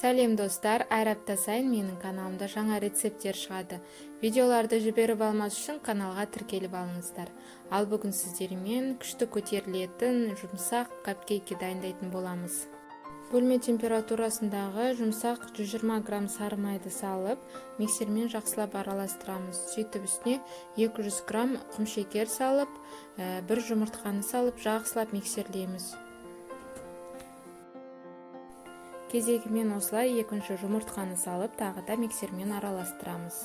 Сәлем достар, әр апта сайын менің каналымда жаңа рецепттер шығады. Видеоларды жіберіп алмас үшін каналға тіркеліп алыңыздар. Ал бүгін сіздермен күшті көтерілетін жұмсақ капкейкті дайындайтын боламыз. Бөлме температурасындағы жұмсақ 120 грамм сары майды салып, миксермен жақсылап араластырамыз. Сөйтіп үстіне 200 грамм құмшекер салып, бір жұмыртқаны салып, жақсылап миксерлейміз. Кезегімен осылай екінші жұмыртқаны салып, тағы да миксермен араластырамыз.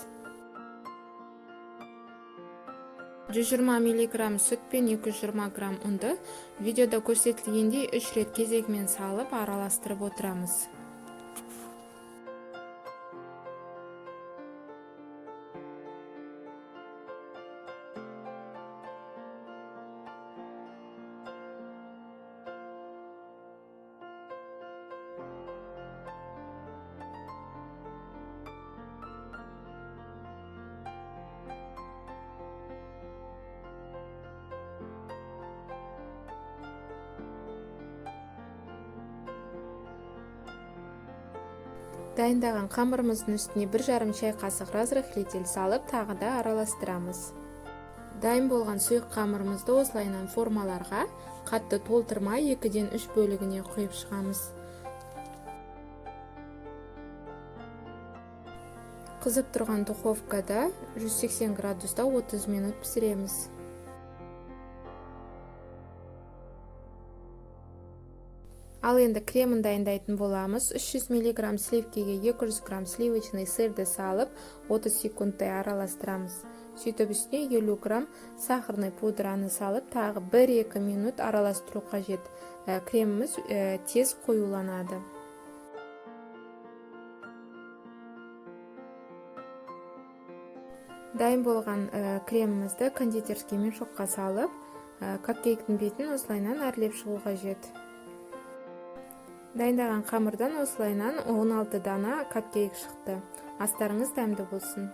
120 мг сүт пен 220 грамм ұнды видеода көрсетілгендей 3 рет кезегімен салып араластырып отырамыз. Дайындаған қамырымыздың үстіне 1,5 шай қасық разрыхлитель салып, тағы да араластырамыз. Дайын болған сұйық қамырымызды осылайынан формаларға қатты толтырмай 2-ден 3 бөлігіне құйып шығамыз. Қызып тұрған духовкада 180 градуста 30 минут пісіреміз. Ал енді кремін дайындайтын боламыз. 300 мг сливкеге 200 грамм сливочный сырды салып, 30 секундтай араластырамыз. Сөйтіп үстіне 50 грамм сахарный пудраны салып, тағы 1-2 минут араластыру қажет. Креміміз тез қоюланады. Дайын болған кремімізді кондитерский мешокқа салып, капкейктің бетін осылайынан әрлеп шығу қажет. Дайындаған қамырдан осылайынан 16 дана капкейк шықты. Астарыңыз дәмді болсын.